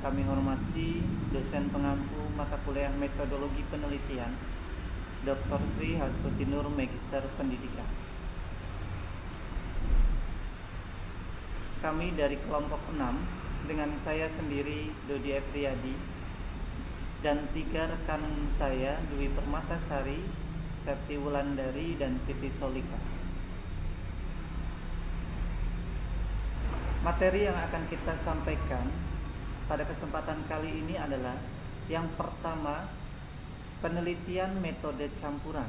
kami hormati dosen pengampu mata kuliah metodologi penelitian, Dr. Sri Hastuti Nur, Magister Pendidikan. Kami dari kelompok 6 dengan saya sendiri, Dodi Efriyadi, dan 3 rekan saya, Dwi Permatasari, Septi Wulandari, dan Siti Solika. Materi yang akan kita sampaikan pada kesempatan kali ini adalah yang pertama, penelitian metode campuran.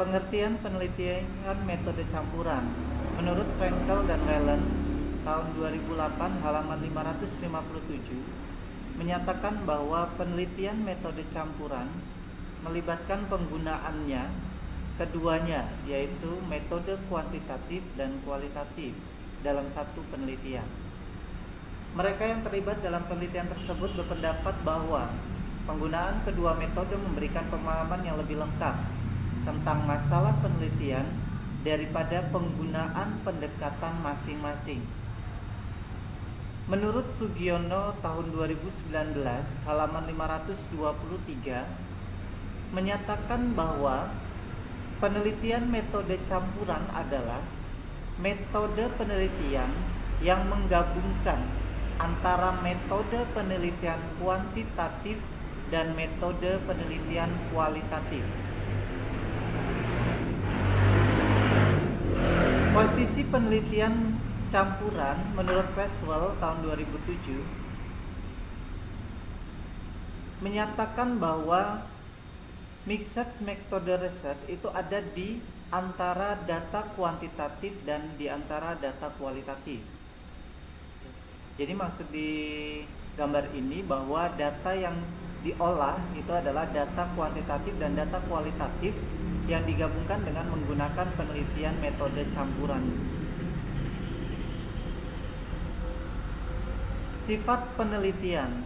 Pengertian penelitian metode campuran menurut Frenkel dan Whelan tahun 2008 halaman 557 menyatakan bahwa penelitian metode campuran melibatkan penggunaannya keduanya, yaitu metode kuantitatif dan kualitatif dalam satu penelitian. Mereka yang terlibat dalam penelitian tersebut berpendapat bahwa penggunaan kedua metode memberikan pemahaman yang lebih lengkap tentang masalah penelitian daripada penggunaan pendekatan masing-masing. Menurut Sugiono tahun 2019 halaman 523 menyatakan bahwa penelitian metode campuran adalah metode penelitian yang menggabungkan antara metode penelitian kuantitatif dan metode penelitian kualitatif. Posisi penelitian campuran menurut Creswell tahun 2007 menyatakan bahwa mixed metode research itu ada di antara data kuantitatif dan di antara data kualitatif. Jadi maksud di gambar ini bahwa data yang diolah itu adalah data kuantitatif dan data kualitatif yang digabungkan dengan menggunakan penelitian metode campuran. Sifat penelitian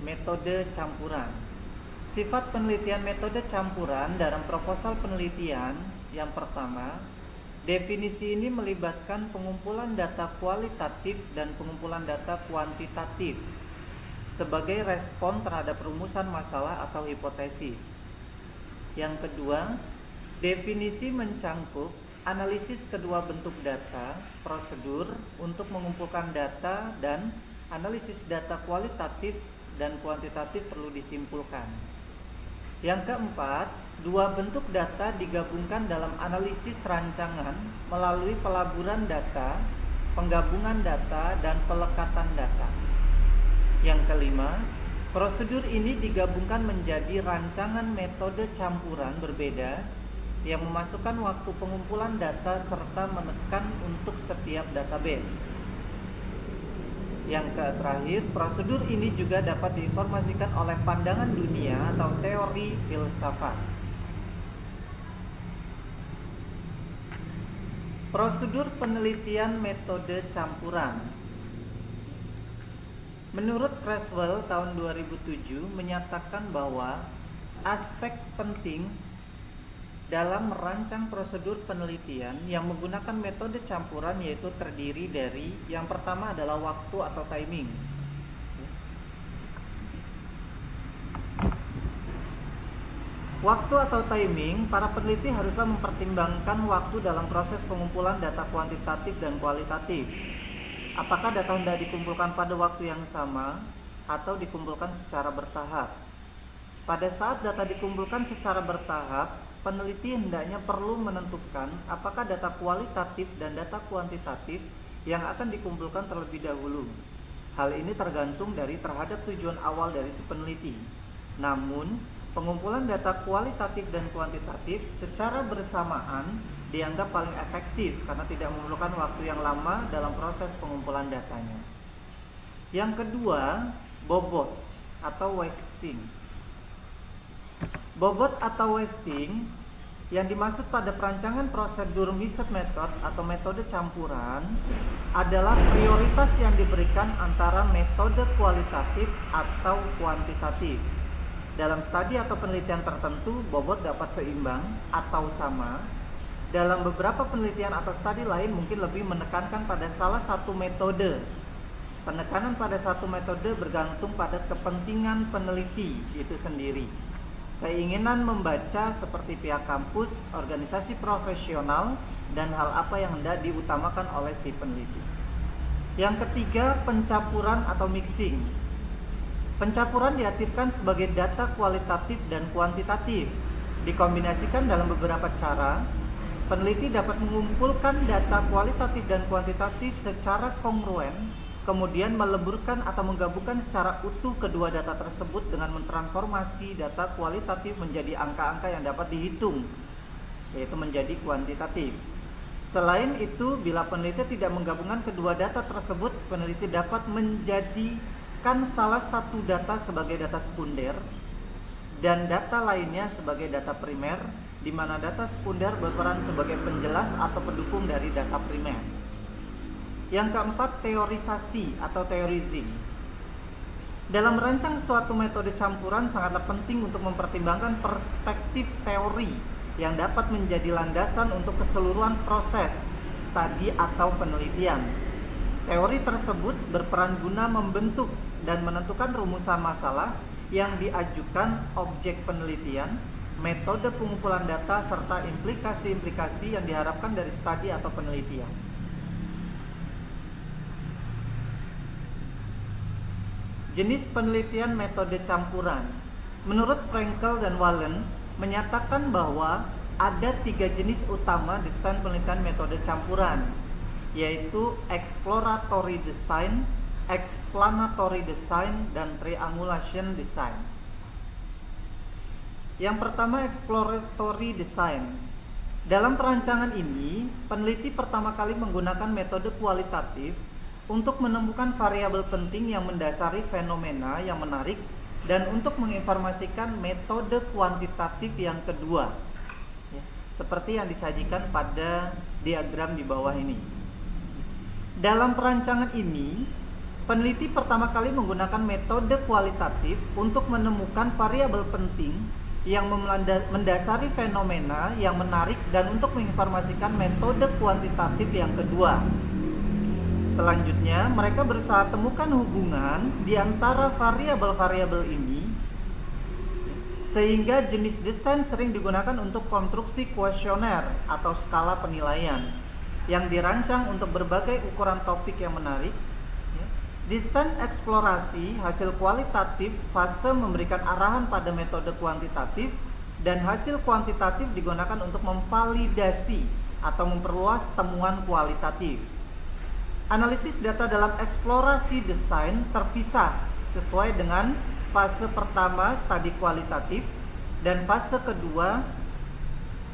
metode campuran. Sifat penelitian metode campuran dalam proposal penelitian yang pertama, definisi ini melibatkan pengumpulan data kualitatif dan pengumpulan data kuantitatif sebagai respon terhadap rumusan masalah atau hipotesis. Yang kedua, definisi mencangkup analisis kedua bentuk data, prosedur untuk mengumpulkan data, dan analisis data kualitatif dan kuantitatif perlu disimpulkan. Yang keempat, dua bentuk data digabungkan dalam analisis rancangan melalui pelaburan data, penggabungan data, dan pelekatan data. Yang kelima, prosedur ini digabungkan menjadi rancangan metode campuran berbeda yang memasukkan waktu pengumpulan data serta menekan untuk setiap database. Yang terakhir, prosedur ini juga dapat diinformasikan oleh pandangan dunia atau teori filsafat. Prosedur penelitian metode campuran. Menurut Creswell tahun 2007 menyatakan bahwa aspek penting dalam merancang prosedur penelitian yang menggunakan metode campuran yaitu terdiri dari yang pertama adalah waktu atau timing. Waktu atau timing, para peneliti haruslah mempertimbangkan waktu dalam proses pengumpulan data kuantitatif dan kualitatif. Apakah data hendak dikumpulkan pada waktu yang sama atau dikumpulkan secara bertahap? Pada saat data dikumpulkan secara bertahap, peneliti hendaknya perlu menentukan apakah data kualitatif dan data kuantitatif yang akan dikumpulkan terlebih dahulu. Hal ini tergantung terhadap tujuan awal dari si peneliti. Namun, pengumpulan data kualitatif dan kuantitatif secara bersamaan dianggap paling efektif karena tidak memerlukan waktu yang lama dalam proses pengumpulan datanya. Yang kedua, bobot atau weighting. Bobot atau weighting yang dimaksud pada perancangan prosedur mixed method atau metode campuran adalah prioritas yang diberikan antara metode kualitatif atau kuantitatif. Dalam studi atau penelitian tertentu, bobot dapat seimbang atau sama dalam beberapa penelitian atau studi lain mungkin lebih menekankan pada salah satu metode. Penekanan pada satu metode bergantung pada kepentingan peneliti itu sendiri. Keinginan membaca seperti pihak kampus, organisasi profesional, dan hal apa yang hendak diutamakan oleh si peneliti. Yang ketiga, pencampuran atau mixing. Pencampuran diartikan sebagai data kualitatif dan kuantitatif. Dikombinasikan dalam beberapa cara, peneliti dapat mengumpulkan data kualitatif dan kuantitatif secara kongruen, kemudian meleburkan atau menggabungkan secara utuh kedua data tersebut dengan mentransformasi data kualitatif menjadi angka-angka yang dapat dihitung, yaitu menjadi kuantitatif. Selain itu, bila peneliti tidak menggabungkan kedua data tersebut, peneliti dapat menjadikan salah satu data sebagai data sekunder dan data lainnya sebagai data primer, di mana data sekunder berperan sebagai penjelas atau pendukung dari data primer. Yang keempat, teorisasi atau theorizing. Dalam merancang suatu metode campuran sangatlah penting untuk mempertimbangkan perspektif teori yang dapat menjadi landasan untuk keseluruhan proses, studi atau penelitian. Teori tersebut berperan guna membentuk dan menentukan rumusan masalah yang diajukan objek penelitian, metode pengumpulan data, serta implikasi-implikasi yang diharapkan dari studi atau penelitian. Jenis penelitian metode campuran. Menurut Frankel dan Wallen menyatakan bahwa ada 3 jenis utama desain penelitian metode campuran, yaitu exploratory design, explanatory design, dan triangulation design. Yang pertama, exploratory design. Dalam perancangan ini, peneliti pertama kali menggunakan metode kualitatif untuk menemukan variabel penting yang mendasari fenomena yang menarik dan untuk menginformasikan metode kuantitatif yang kedua, ya, seperti yang disajikan pada diagram di bawah ini. Dalam perancangan ini, peneliti pertama kali menggunakan metode kualitatif untuk menemukan variabel penting yang mendasari fenomena yang menarik dan untuk menginformasikan metode kuantitatif yang kedua. Selanjutnya, mereka berusaha temukan hubungan di antara variabel-variabel ini, sehingga jenis desain sering digunakan untuk konstruksi kuesioner atau skala penilaian yang dirancang untuk berbagai ukuran topik yang menarik. Desain eksplorasi hasil kualitatif fase memberikan arahan pada metode kuantitatif, dan hasil kuantitatif digunakan untuk memvalidasi atau memperluas temuan kualitatif. Analisis data dalam eksplorasi desain terpisah sesuai dengan fase pertama studi kualitatif dan fase kedua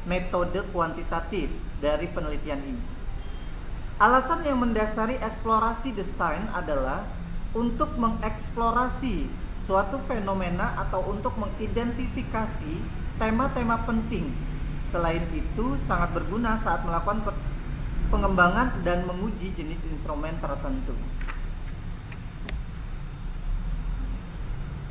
metode kuantitatif dari penelitian ini. Alasan yang mendasari eksplorasi desain adalah untuk mengeksplorasi suatu fenomena atau untuk mengidentifikasi tema-tema penting. Selain itu, sangat berguna saat melakukan pengembangan dan menguji jenis instrumen tertentu.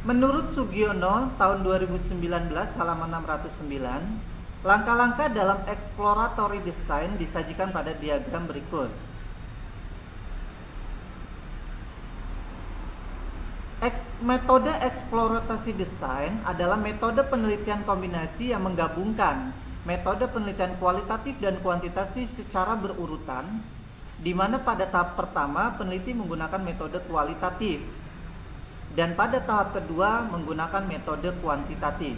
Menurut Sugiono tahun 2019 halaman 609, langkah-langkah dalam exploratory design disajikan pada diagram berikut. Metode exploratory design adalah metode penelitian kombinasi yang menggabungkan metode penelitian kualitatif dan kuantitatif secara berurutan, di mana pada tahap pertama peneliti menggunakan metode kualitatif dan pada tahap kedua menggunakan metode kuantitatif.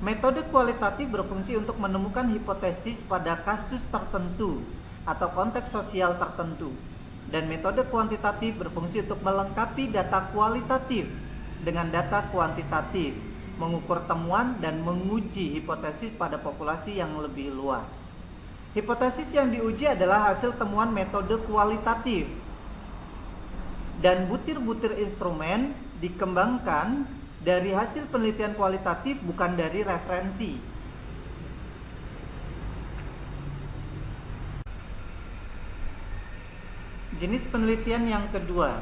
Metode kualitatif berfungsi untuk menemukan hipotesis pada kasus tertentu atau konteks sosial tertentu, dan metode kuantitatif berfungsi untuk melengkapi data kualitatif dengan data kuantitatif, mengukur temuan dan menguji hipotesis pada populasi yang lebih luas. Hipotesis yang diuji adalah hasil temuan metode kualitatif, dan butir-butir instrumen dikembangkan dari hasil penelitian kualitatif, bukan dari referensi. Jenis penelitian yang kedua,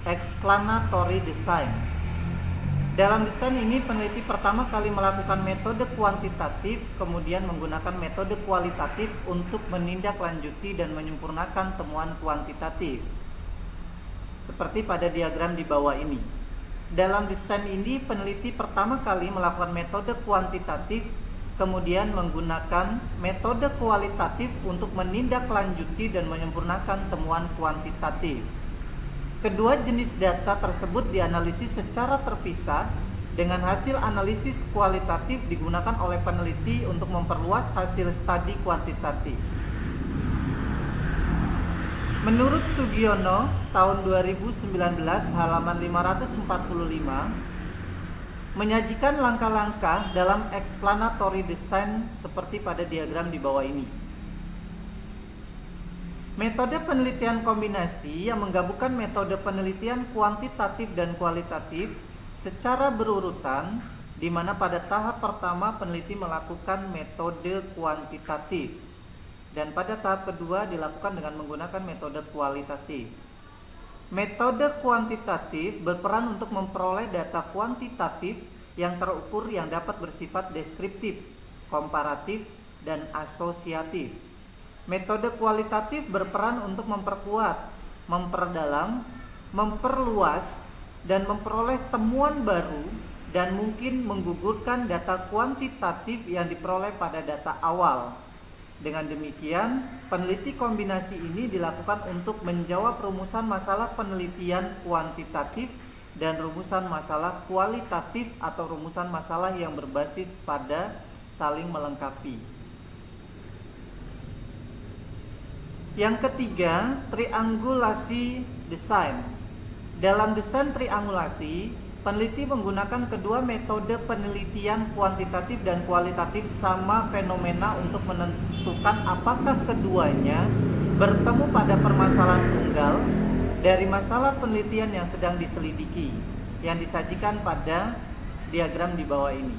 explanatory design. Dalam desain ini peneliti pertama kali melakukan metode kuantitatif, kemudian menggunakan metode kualitatif untuk menindaklanjuti dan menyempurnakan temuan kuantitatif. Seperti pada diagram di bawah ini. Dalam desain ini peneliti pertama kali melakukan metode kuantitatif, kemudian menggunakan metode kualitatif untuk menindaklanjuti dan menyempurnakan temuan kuantitatif. Kedua jenis data tersebut dianalisis secara terpisah, dengan hasil analisis kualitatif digunakan oleh peneliti untuk memperluas hasil studi kuantitatif. Menurut Sugiono, tahun 2019 halaman 545, menyajikan langkah-langkah dalam explanatory design seperti pada diagram di bawah ini. Metode penelitian kombinasi yang menggabungkan metode penelitian kuantitatif dan kualitatif secara berurutan, di mana pada tahap pertama peneliti melakukan metode kuantitatif dan pada tahap kedua dilakukan dengan menggunakan metode kualitatif. Metode kuantitatif berperan untuk memperoleh data kuantitatif yang terukur yang dapat bersifat deskriptif, komparatif, dan asosiatif. Metode kualitatif berperan untuk memperkuat, memperdalam, memperluas, dan memperoleh temuan baru dan mungkin menggugurkan data kuantitatif yang diperoleh pada data awal. Dengan demikian, peneliti kombinasi ini dilakukan untuk menjawab rumusan masalah penelitian kuantitatif dan rumusan masalah kualitatif atau rumusan masalah yang berbasis pada saling melengkapi. Yang ketiga, triangulasi desain. Dalam desain triangulasi, peneliti menggunakan kedua metode penelitian kuantitatif dan kualitatif sama fenomena untuk menentukan apakah keduanya bertemu pada permasalahan tunggal dari masalah penelitian yang sedang diselidiki, yang disajikan pada diagram di bawah ini.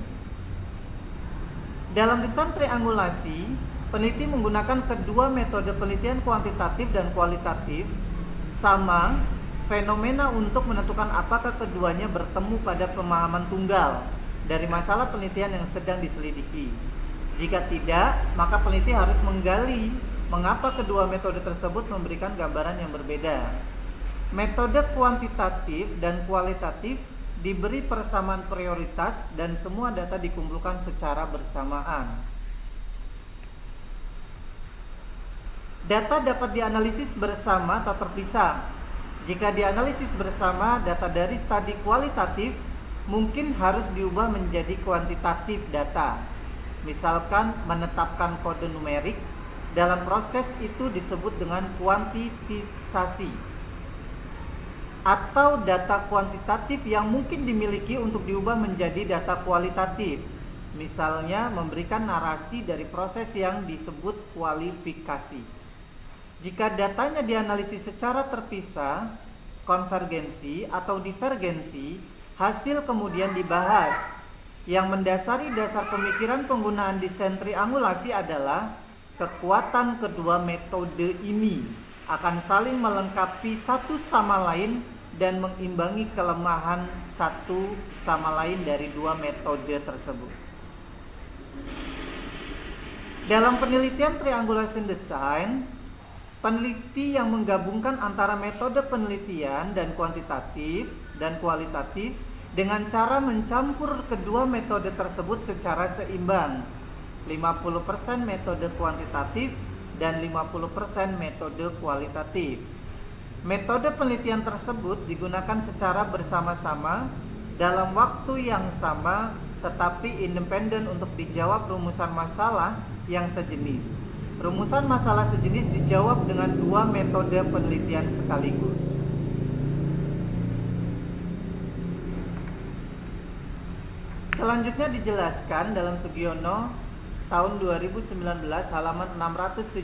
Dalam desain triangulasi, peneliti menggunakan kedua metode penelitian kuantitatif dan kualitatif sama fenomena untuk menentukan apakah keduanya bertemu pada pemahaman tunggal dari masalah penelitian yang sedang diselidiki. Jika tidak, maka peneliti harus menggali mengapa kedua metode tersebut memberikan gambaran yang berbeda. Metode kuantitatif dan kualitatif diberi persamaan prioritas dan semua data dikumpulkan secara bersamaan. Data dapat dianalisis bersama atau terpisah. Jika dianalisis bersama, data dari studi kualitatif mungkin harus diubah menjadi kuantitatif data. Misalkan menetapkan kode numerik, dalam proses itu disebut dengan kuantitisasi. Atau data kuantitatif yang mungkin dimiliki untuk diubah menjadi data kualitatif. Misalnya memberikan narasi dari proses yang disebut kualifikasi. Jika datanya dianalisis secara terpisah, konvergensi atau divergensi, hasil kemudian dibahas. Yang mendasari dasar pemikiran penggunaan desain triangulasi adalah kekuatan kedua metode ini akan saling melengkapi satu sama lain dan mengimbangi kelemahan satu sama lain dari dua metode tersebut. Dalam penelitian triangulation design, peneliti yang menggabungkan antara metode penelitian dan kuantitatif dan kualitatif dengan cara mencampur kedua metode tersebut secara seimbang, 50% metode kuantitatif dan 50% metode kualitatif. Metode penelitian tersebut digunakan secara bersama-sama dalam waktu yang sama tetapi independen untuk dijawab rumusan masalah yang sejenis. Rumusan masalah sejenis dijawab dengan dua metode penelitian sekaligus. Selanjutnya dijelaskan dalam Sugiono tahun 2019 halaman 675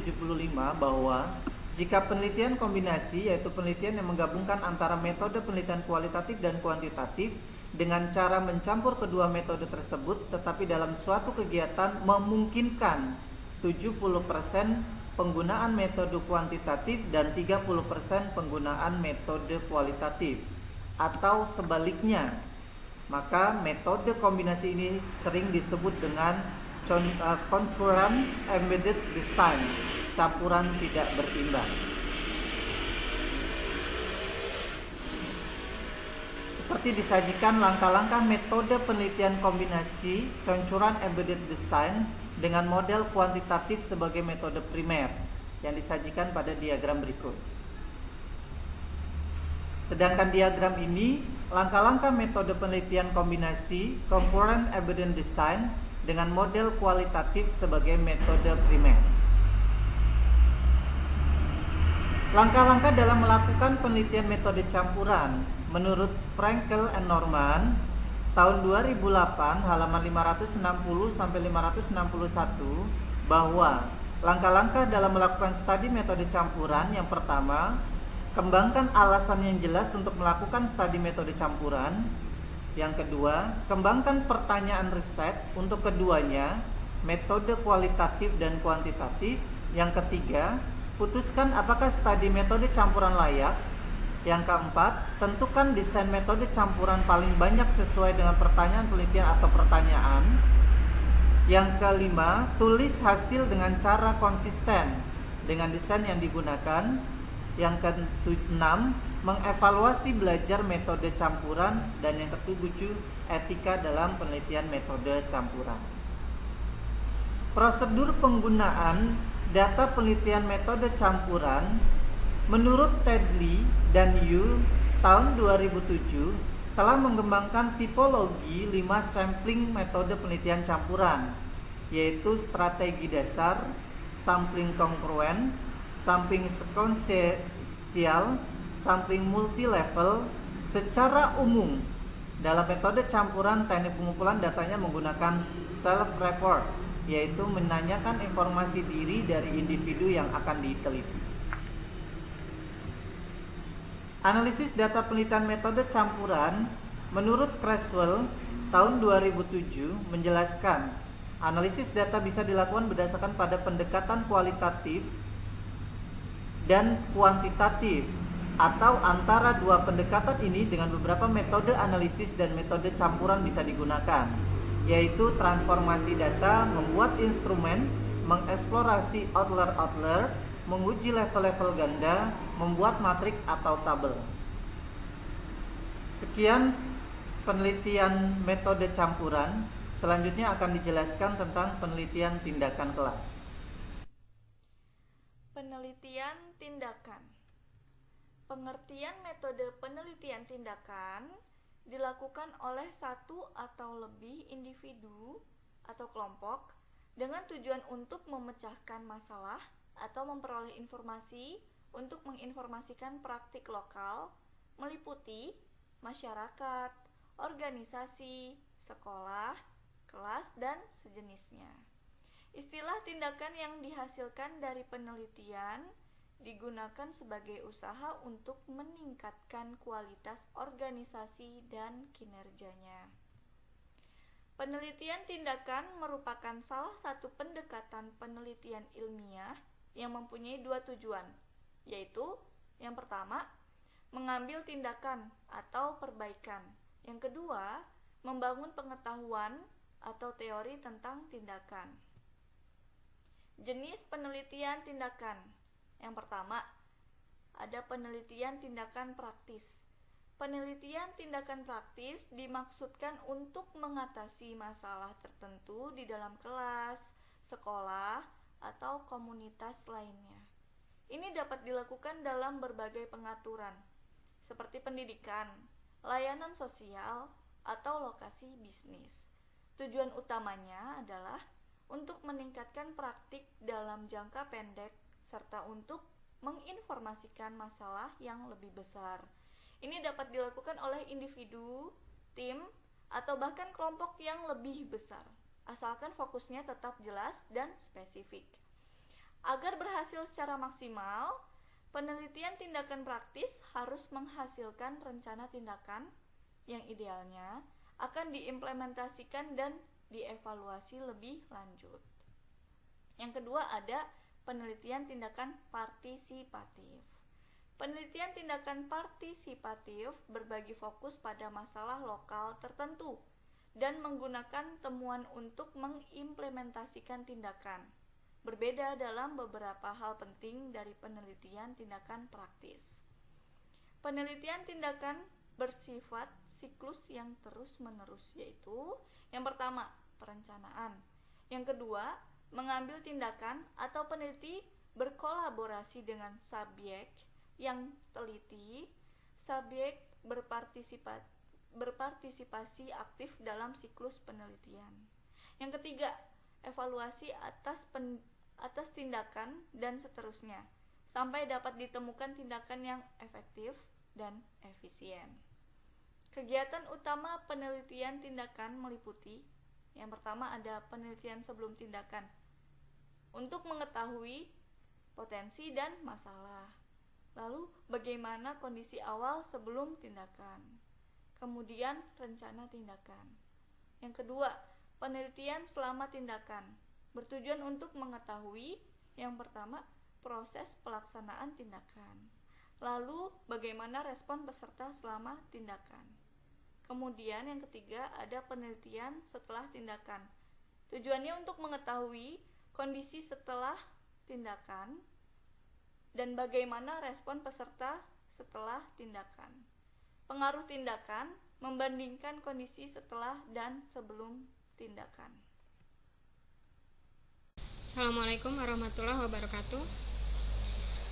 bahwa jika penelitian kombinasi, yaitu penelitian yang menggabungkan antara metode penelitian kualitatif dan kuantitatif dengan cara mencampur kedua metode tersebut, tetapi dalam suatu kegiatan memungkinkan 70% penggunaan metode kuantitatif dan 30% penggunaan metode kualitatif, atau sebaliknya Maka metode kombinasi ini sering disebut dengan concurrent embedded design, campuran tidak berimbang. Seperti disajikan langkah-langkah metode penelitian kombinasi campuran embedded design dengan model kuantitatif sebagai metode primer yang disajikan pada diagram berikut. Sedangkan diagram ini langkah-langkah metode penelitian kombinasi concurrent embedded design dengan model kualitatif sebagai metode primer. Langkah-langkah dalam melakukan penelitian metode campuran menurut Frankel and Norman tahun 2008 halaman 560 sampai 561 bahwa langkah-langkah dalam melakukan studi metode campuran yang pertama, kembangkan alasan yang jelas untuk melakukan studi metode campuran. Yang kedua, kembangkan pertanyaan riset untuk keduanya, metode kualitatif dan kuantitatif. Yang ketiga, putuskan apakah studi metode campuran layak. Yang keempat, tentukan desain metode campuran paling banyak sesuai dengan pertanyaan penelitian atau pertanyaan. Yang kelima, tulis hasil dengan cara konsisten dengan desain yang digunakan. Yang keenam, mengevaluasi belajar metode campuran. Dan yang ketujuh, etika dalam penelitian metode campuran. Prosedur penggunaan data penelitian metode campuran menurut Tedley dan Yu tahun 2007 telah mengembangkan tipologi 5 sampling metode penelitian campuran, yaitu strategi dasar, sampling kongruen, sampling sequential, sampling multi-level. Secara umum, dalam metode campuran teknik pengumpulan datanya menggunakan self-report, yaitu menanyakan informasi diri dari individu yang akan diteliti. Analisis data penelitian metode campuran menurut Creswell tahun 2007 menjelaskan analisis data bisa dilakukan berdasarkan pada pendekatan kualitatif dan kuantitatif atau antara dua pendekatan ini dengan beberapa metode analisis dan metode campuran bisa digunakan, yaitu transformasi data, membuat instrumen, mengeksplorasi outlier, menguji level-level ganda, membuat matrik atau tabel. Sekian penelitian metode campuran. Selanjutnya akan dijelaskan tentang penelitian tindakan kelas. Penelitian tindakan. Pengertian metode penelitian tindakan dilakukan oleh satu atau lebih individu atau kelompok dengan tujuan untuk memecahkan masalah atau memperoleh informasi untuk menginformasikan praktik lokal meliputi masyarakat, organisasi, sekolah, kelas, dan sejenisnya. Istilah tindakan yang dihasilkan dari penelitian digunakan sebagai usaha untuk meningkatkan kualitas organisasi dan kinerjanya. Penelitian tindakan merupakan salah satu pendekatan penelitian ilmiah yang mempunyai dua tujuan, yaitu yang pertama, mengambil tindakan atau perbaikan. Yang kedua, membangun pengetahuan atau teori tentang tindakan. Jenis penelitian tindakan. Yang pertama, ada penelitian tindakan praktis. Penelitian tindakan praktis dimaksudkan untuk mengatasi masalah tertentu di dalam kelas, sekolah, atau komunitas lainnya. Ini dapat dilakukan dalam berbagai pengaturan, seperti pendidikan, layanan sosial, atau lokasi bisnis. Tujuan utamanya adalah untuk meningkatkan praktik dalam jangka pendek serta untuk menginformasikan masalah yang lebih besar. Ini dapat dilakukan oleh individu, tim, atau bahkan kelompok yang lebih besar, asalkan fokusnya tetap jelas dan spesifik. Agar berhasil secara maksimal, penelitian tindakan praktis harus menghasilkan rencana tindakan yang idealnya akan diimplementasikan dan dievaluasi lebih lanjut. Yang kedua ada penelitian tindakan partisipatif. Penelitian tindakan partisipatif berbagi fokus pada masalah lokal tertentu dan menggunakan temuan untuk mengimplementasikan tindakan. Berbeda dalam beberapa hal penting dari penelitian tindakan praktis. Penelitian tindakan bersifat siklus yang terus-menerus, yaitu yang pertama, perencanaan. Yang kedua, mengambil tindakan atau peneliti berkolaborasi dengan subjek yang teliti. Subjek berpartisipasi aktif dalam siklus penelitian. Yang ketiga, evaluasi atas tindakan dan seterusnya, sampai dapat ditemukan tindakan yang efektif dan efisien. Kegiatan utama penelitian tindakan meliputi: yang pertama ada penelitian sebelum tindakan untuk mengetahui potensi dan masalah. Lalu bagaimana kondisi awal sebelum tindakan. Kemudian rencana tindakan. Yang kedua, penelitian selama tindakan bertujuan untuk mengetahui yang pertama proses pelaksanaan tindakan. Lalu bagaimana respon peserta selama tindakan. Kemudian yang ketiga ada penelitian setelah tindakan. Tujuannya untuk mengetahui kondisi setelah tindakan dan bagaimana respon peserta setelah tindakan. Pengaruh tindakan membandingkan kondisi setelah dan sebelum tindakan. Assalamualaikum warahmatullahi wabarakatuh.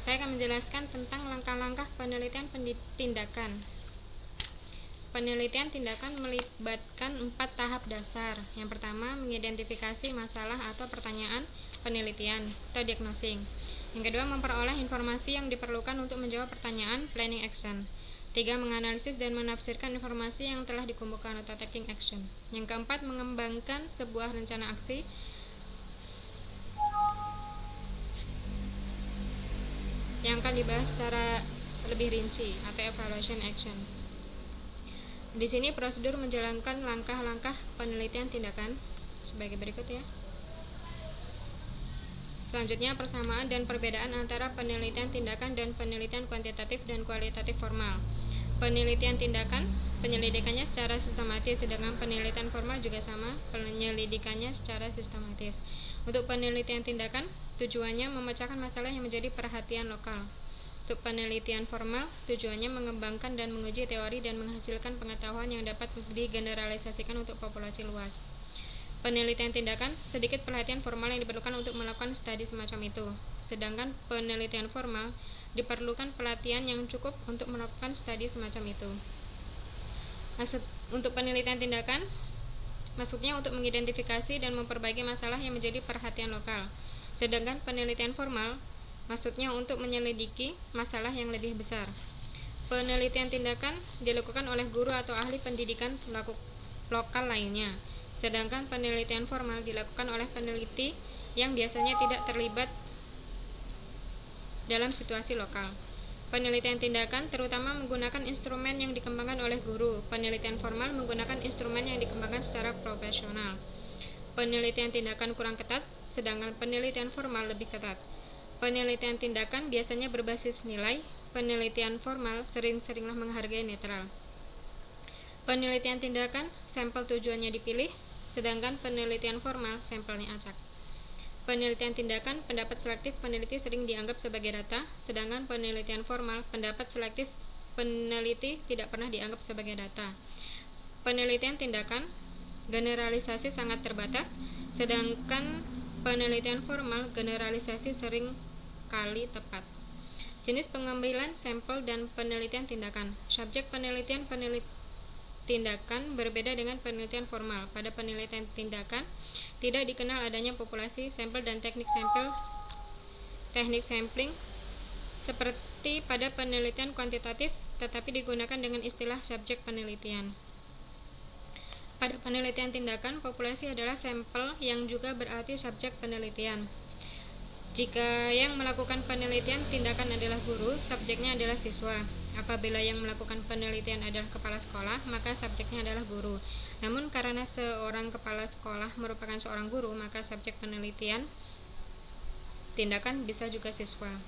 Saya akan menjelaskan tentang langkah-langkah penelitian tindakan. Penelitian tindakan melibatkan 4 tahap dasar. Yang pertama, mengidentifikasi masalah atau pertanyaan penelitian atau diagnosing. Yang kedua, memperoleh informasi yang diperlukan untuk menjawab pertanyaan planning action. 3. Menganalisis dan menafsirkan informasi yang telah dikumpulkan atau taking action. Yang keempat, mengembangkan sebuah rencana aksi. Yang akan dibahas secara lebih rinci atau evaluation action. Di sini prosedur menjalankan langkah-langkah penelitian tindakan sebagai berikut ya. Selanjutnya, persamaan dan perbedaan antara penelitian tindakan dan penelitian kuantitatif dan kualitatif formal. Penelitian tindakan, penyelidikannya secara sistematis, sedangkan penelitian formal juga sama, penyelidikannya secara sistematis. Untuk penelitian tindakan, tujuannya memecahkan masalah yang menjadi perhatian lokal. Untuk penelitian formal, tujuannya mengembangkan dan menguji teori dan menghasilkan pengetahuan yang dapat digeneralisasikan untuk populasi luas. Penelitian tindakan, sedikit perhatian formal yang diperlukan untuk melakukan studi semacam itu. Sedangkan penelitian formal, diperlukan pelatihan yang cukup untuk melakukan studi semacam itu. Untuk penelitian tindakan, maksudnya untuk mengidentifikasi dan memperbaiki masalah yang menjadi perhatian lokal. Sedangkan penelitian formal, maksudnya untuk menyelidiki masalah yang lebih besar. Penelitian tindakan dilakukan oleh guru atau ahli pendidikan lokal lainnya. Sedangkan penelitian formal dilakukan oleh peneliti yang biasanya tidak terlibat dalam situasi lokal. Penelitian tindakan terutama menggunakan instrumen yang dikembangkan oleh guru. Penelitian formal menggunakan instrumen yang dikembangkan secara profesional. Penelitian tindakan kurang ketat, sedangkan penelitian formal lebih ketat. Penelitian tindakan biasanya berbasis nilai, penelitian formal sering-seringlah menghargai netral. Penelitian tindakan, sampel tujuannya dipilih, sedangkan penelitian formal, sampelnya acak. Penelitian tindakan, pendapat selektif peneliti sering dianggap sebagai data, sedangkan penelitian formal, pendapat selektif peneliti tidak pernah dianggap sebagai data. Penelitian tindakan, generalisasi sangat terbatas, sedangkan penelitian formal, generalisasi sering kali tepat. Jenis pengambilan sampel dan penelitian tindakan. Subjek penelitian tindakan berbeda dengan penelitian formal. Pada penelitian tindakan tidak dikenal adanya populasi sampel dan teknik sampling seperti pada penelitian kuantitatif, tetapi digunakan dengan istilah subjek penelitian. Pada penelitian tindakan, populasi adalah sampel yang juga berarti subjek penelitian. Jika yang melakukan penelitian tindakan adalah guru, subjeknya adalah siswa. Apabila yang melakukan penelitian adalah kepala sekolah, maka subjeknya adalah guru. Namun karena seorang kepala sekolah merupakan seorang guru, maka subjek penelitian tindakan bisa juga siswa.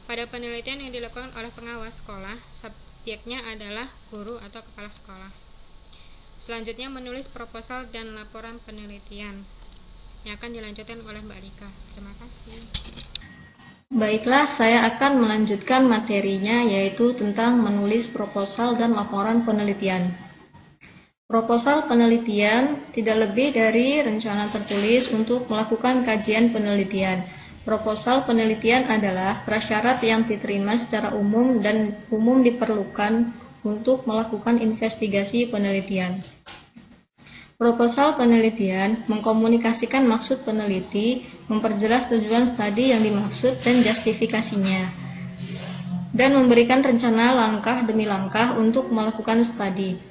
Pada penelitian yang dilakukan oleh pengawas sekolah, subjeknya adalah guru atau kepala sekolah. Selanjutnya menulis proposal dan laporan penelitian yang akan dilanjutkan oleh Mbak Rika. Terima kasih. Baiklah, saya akan melanjutkan materinya, yaitu tentang menulis proposal dan laporan penelitian. Proposal penelitian tidak lebih dari rencana tertulis untuk melakukan kajian penelitian. Proposal penelitian adalah prasyarat yang diterima secara umum dan umum diperlukan untuk melakukan investigasi penelitian. Proposal penelitian mengkomunikasikan maksud peneliti, memperjelas tujuan studi yang dimaksud dan justifikasinya, dan memberikan rencana langkah demi langkah untuk melakukan studi.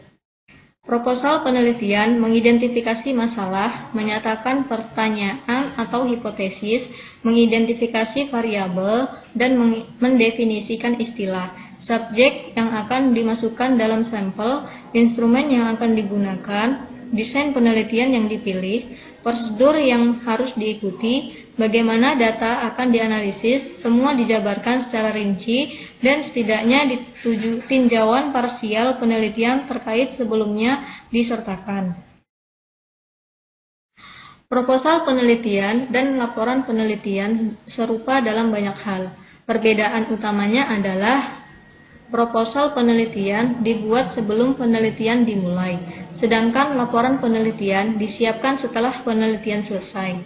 Proposal penelitian mengidentifikasi masalah, menyatakan pertanyaan atau hipotesis, mengidentifikasi variabel, dan mendefinisikan istilah, subjek yang akan dimasukkan dalam sampel, instrumen yang akan digunakan, desain penelitian yang dipilih, prosedur yang harus diikuti, bagaimana data akan dianalisis, semua dijabarkan secara rinci, dan setidaknya tinjauan parsial penelitian terkait sebelumnya disertakan. Proposal penelitian dan laporan penelitian serupa dalam banyak hal. Perbedaan utamanya adalah proposal penelitian dibuat sebelum penelitian dimulai, sedangkan laporan penelitian disiapkan setelah penelitian selesai.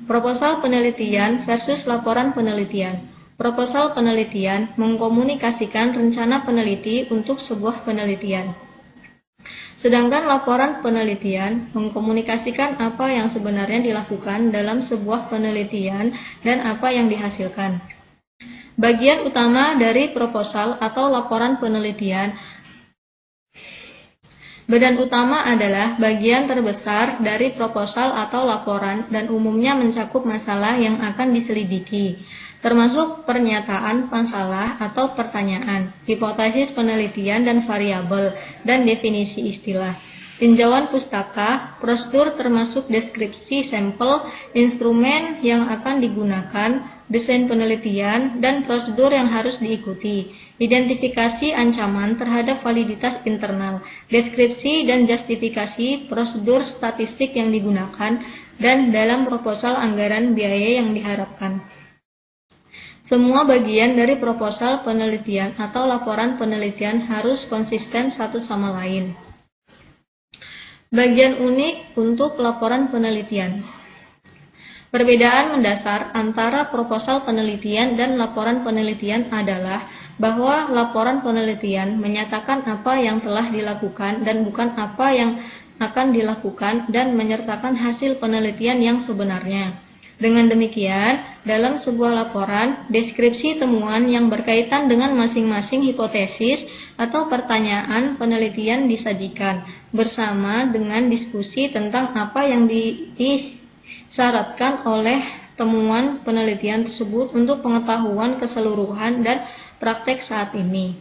Proposal penelitian versus laporan penelitian. Proposal penelitian mengkomunikasikan rencana peneliti untuk sebuah penelitian. Sedangkan laporan penelitian mengkomunikasikan apa yang sebenarnya dilakukan dalam sebuah penelitian dan apa yang dihasilkan. Bagian utama dari proposal atau laporan penelitian. Badan utama adalah bagian terbesar dari proposal atau laporan dan umumnya mencakup masalah yang akan diselidiki, termasuk pernyataan masalah atau pertanyaan, hipotesis penelitian dan variabel, dan definisi istilah. Tinjauan pustaka, prosedur termasuk deskripsi sampel, instrumen yang akan digunakan, desain penelitian, dan prosedur yang harus diikuti, identifikasi ancaman terhadap validitas internal, deskripsi dan justifikasi prosedur statistik yang digunakan, dan dalam proposal anggaran biaya yang diharapkan. Semua bagian dari proposal penelitian atau laporan penelitian harus konsisten satu sama lain. Bagian unik untuk laporan penelitian. Perbedaan mendasar antara proposal penelitian dan laporan penelitian adalah bahwa laporan penelitian menyatakan apa yang telah dilakukan dan bukan apa yang akan dilakukan dan menyertakan hasil penelitian yang sebenarnya. Dengan demikian, dalam sebuah laporan, deskripsi temuan yang berkaitan dengan masing-masing hipotesis atau pertanyaan penelitian disajikan, bersama dengan diskusi tentang apa yang disyaratkan oleh temuan penelitian tersebut untuk pengetahuan keseluruhan dan praktek saat ini.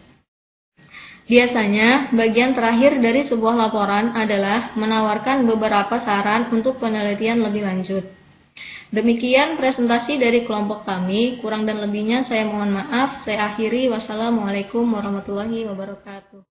Biasanya, bagian terakhir dari sebuah laporan adalah menawarkan beberapa saran untuk penelitian lebih lanjut. Demikian presentasi dari kelompok kami, kurang dan lebihnya saya mohon maaf. Saya akhiri, wassalamualaikum warahmatullahi wabarakatuh.